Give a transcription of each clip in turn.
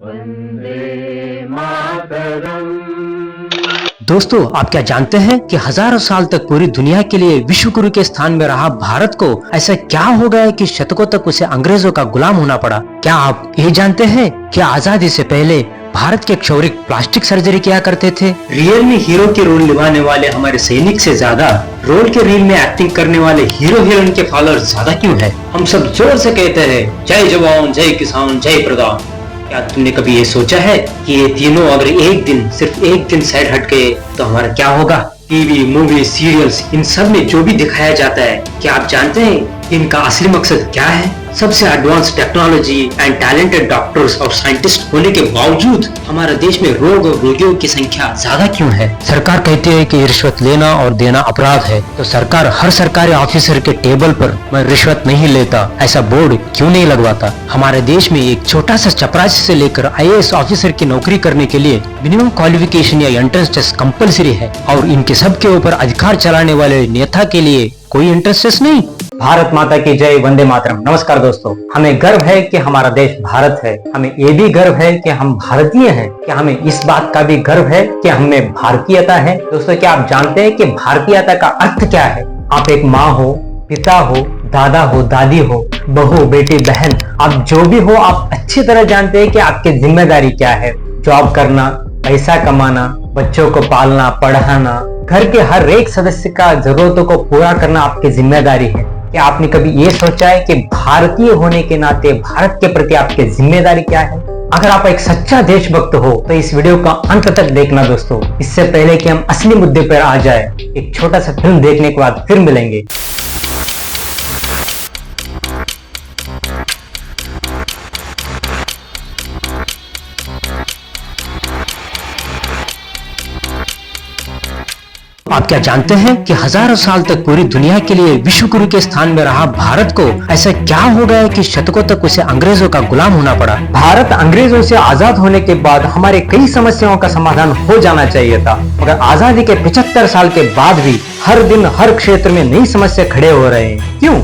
वंदे मातरम। दोस्तों, आप क्या जानते हैं कि हजारों साल तक पूरी दुनिया के लिए विश्व गुरु के स्थान में रहा भारत को ऐसा क्या हो गया कि शतकों तक उसे अंग्रेजों का गुलाम होना पड़ा? क्या आप ये जानते हैं कि आजादी से पहले भारत के क्षौरिक प्लास्टिक सर्जरी किया करते थे? रियल में हीरो के रोल निभाने वाले हमारे सैनिक से ज्यादा रोल के रील में एक्टिंग करने वाले हीरो हीरोइन के फॉलोअर्स ज्यादा क्यों है? हम सब जोर से कहते हैं जय जवान, जय किसान, जय प्रधान। क्या तुमने कभी ये सोचा है कि ये तीनों अगर एक दिन, सिर्फ एक दिन साइड हट गए तो हमारा क्या होगा? टीवी, मूवी, सीरियल्स, इन सब में जो भी दिखाया जाता है, क्या आप जानते हैं इनका असली मकसद क्या है? सबसे advance technology and talented doctors और साइंटिस्ट होने के बावजूद हमारे देश में रोग और रोगियों की संख्या ज्यादा क्यों है? सरकार कहती है कि रिश्वत लेना और देना अपराध है, तो सरकार हर सरकारी ऑफिसर के टेबल पर मैं रिश्वत नहीं लेता ऐसा बोर्ड क्यों नहीं लगवाता? हमारे देश में एक छोटा सा चपरासी से लेकर IAS ऑफिसर की नौकरी करने के लिए मिनिमम क्वालिफिकेशन या एंट्रेंस टेस्ट कंपलसरी है, और इनके सबके ऊपर अधिकार चलाने वाले नेता के लिए कोई एंट्रेंस टेस्ट नहीं। भारत माता की जय, वंदे मातरम। नमस्कार दोस्तों, हमें गर्व है कि हमारा देश भारत है। हमें ये भी गर्व है कि हम भारतीय हैं। क्या हमें इस बात का भी गर्व है कि हमें भारतीयता है? दोस्तों, क्या आप जानते हैं कि भारतीयता का अर्थ क्या है? आप एक माँ हो, पिता हो, दादा हो, दादी हो, बहू, बेटी, बहन, आप जो भी हो, आप अच्छी तरह जानते हैं कि आपकी जिम्मेदारी क्या है। जॉब करना, पैसा कमाना, बच्चों को पालना, पढ़ाना, घर के हर एक सदस्य का जरूरतों को पूरा करना आपकी जिम्मेदारी है। क्या आपने कभी ये सोचा है कि भारतीय होने के नाते भारत के प्रति आपकी जिम्मेदारी क्या है? अगर आप एक सच्चा देशभक्त हो तो इस वीडियो का अंत तक देखना दोस्तों। इससे पहले कि हम असली मुद्दे पर आ जाए, एक छोटा सा फिल्म देखने के बाद फिर मिलेंगे। आप क्या जानते हैं कि हजारों साल तक पूरी दुनिया के लिए विश्व गुरु के स्थान में रहा भारत को ऐसा क्या हो गया कि शतकों तक उसे अंग्रेजों का गुलाम होना पड़ा? भारत अंग्रेजों से आजाद होने के बाद हमारे कई समस्याओं का समाधान हो जाना चाहिए था, मगर आजादी के 75 साल के बाद भी हर दिन हर क्षेत्र में नई समस्या खड़े हो रहे हैं। क्यों?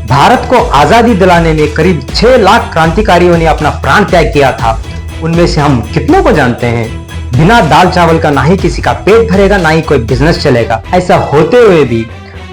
भारत को आजादी दिलाने में करीब 6 लाख क्रांतिकारियों ने अपना प्राण त्याग किया था। उनमें से हम कितनों को जानते हैं? बिना दाल चावल का ना ही किसी का पेट भरेगा, ना ही कोई बिजनेस चलेगा। ऐसा होते हुए भी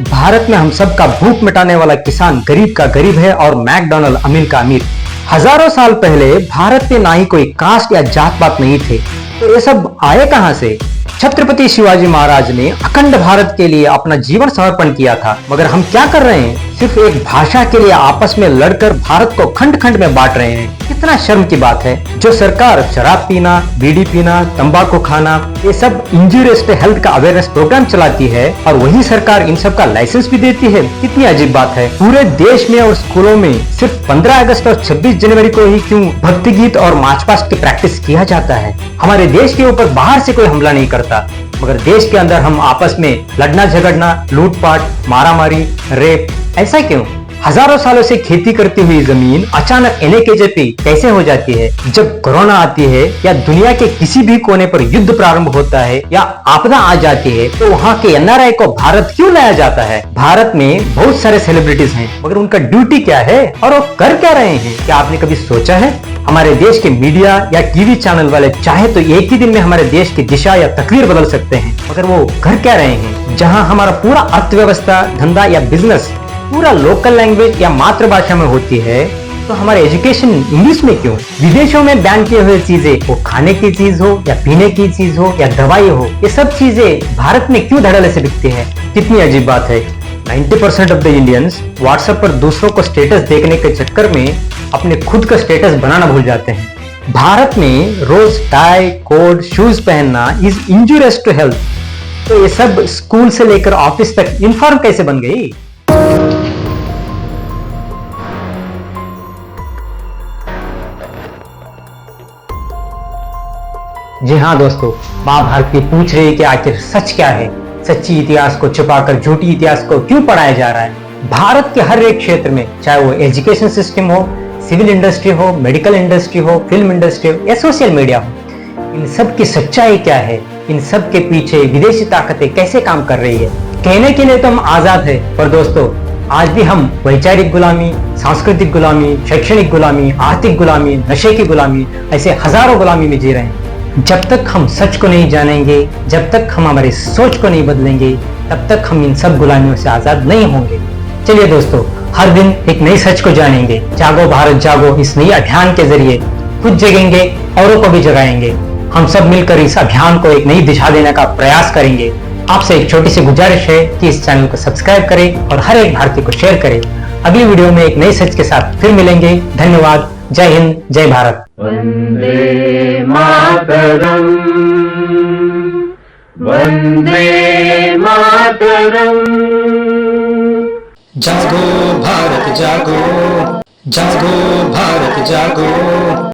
भारत में हम सबका भूख मिटाने वाला किसान गरीब का गरीब है और मैकडॉनल्ड अमीर का अमीर। हजारों साल पहले भारत में ना ही कोई कास्ट या जात पात नहीं थे, तो ये सब आए कहां से? छत्रपति शिवाजी महाराज ने अखंड भारत के लिए अपना जीवन समर्पण किया था, मगर हम क्या कर रहे हैं? सिर्फ एक भाषा के लिए आपस में लड़कर भारत को खंड खंड में बांट रहे हैं। कितना शर्म की बात है। जो सरकार शराब पीना, बीड़ी पीना, तंबाकू खाना, ये सब इंजूरियस टू हेल्थ का अवेयरनेस प्रोग्राम चलाती है, और वही सरकार इन सब का लाइसेंस भी देती है। कितनी अजीब बात है। पूरे देश में और स्कूलों में सिर्फ 15 अगस्त और 26 जनवरी को ही क्यों भक्ति गीत और मार्च पास्ट की प्रैक्टिस किया जाता है? हमारे देश के ऊपर बाहर से कोई हमला नहीं करता, मगर देश के अंदर हम आपस में लड़ना झगड़ना, लूटपाट, मारामारी, रेप, ऐसा क्यों? हजारों सालों से खेती करती हुई जमीन अचानक NAKJP कैसे हो जाती है? जब कोरोना आती है या दुनिया के किसी भी कोने पर युद्ध प्रारंभ होता है या आपदा आ जाती है, तो वहाँ के NRI को भारत क्यों लाया जाता है? भारत में बहुत सारे सेलिब्रिटीज हैं, मगर उनका ड्यूटी क्या है और वो कर क्या रहे हैं? क्या आपने कभी सोचा है? हमारे देश के मीडिया या टीवी चैनल वाले चाहे तो एक ही दिन में हमारे देश की दिशा या तकदीर बदल सकते हैं, मगर वो कर क्या रहे हैं? जहाँ हमारा पूरा अर्थव्यवस्था, धंधा या बिजनेस पूरा लोकल लैंग्वेज या मातृभाषा में होती है, तो हमारे एजुकेशन इंग्लिश में क्यों? विदेशों में बैन किए हुए चीजें, वो खाने की चीज हो या पीने की चीज हो या दवाई हो, ये सब चीजें भारत में क्यों धड़ल्ले से बिकती है? कितनी अजीब बात है। 90% ऑफ द इंडियंस व्हाट्सएप पर दूसरों को स्टेटस देखने के चक्कर में अपने खुद का स्टेटस बनाना भूल जाते हैं। भारत में रोज टाई, कोट, शूज पहनना इज इंजूरियस टू हेल्थ, तो ये सब स्कूल से लेकर ऑफिस तक यूनिफॉर्म कैसे बन गई? जी हाँ दोस्तों, माँ भारती पूछ रही है कि आखिर सच क्या है? सच्ची इतिहास को छुपाकर झूठी इतिहास को क्यों पढ़ाया जा रहा है? भारत के हर एक क्षेत्र में, चाहे वो एजुकेशन सिस्टम हो, सिविल इंडस्ट्री हो, मेडिकल इंडस्ट्री हो, फिल्म इंडस्ट्री हो या सोशल मीडिया हो, इन सब की सच्चाई क्या है? इन सब के पीछे विदेशी ताकतें कैसे काम कर रही है? कहने के लिए तो हम आजाद है, पर दोस्तों आज भी हम वैचारिक गुलामी, सांस्कृतिक गुलामी, शैक्षणिक गुलामी, आर्थिक गुलामी, नशे की गुलामी, ऐसे हजारों गुलामी में जी रहे हैं। जब तक हम सच को नहीं जानेंगे, जब तक हम हमारी सोच को नहीं बदलेंगे, तब तक हम इन सब गुलामियों से आजाद नहीं होंगे। चलिए दोस्तों, हर दिन एक नई सच को जानेंगे। जागो भारत जागो इस नई अभियान के जरिए खुद जगेंगे, औरों को भी जगाएंगे। हम सब मिलकर इस अभियान को एक नई दिशा देने का प्रयास करेंगे। आपसे एक छोटी सी गुजारिश है कि इस चैनल को सब्सक्राइब करें और हर एक भारतीय को शेयर करें। अगली वीडियो में एक नई सच के साथ फिर मिलेंगे। धन्यवाद। जय हिंद, जय भारत। वंदे मातरम, वंदे मातरम। जागो भारत जागो, जागो भारत जागो।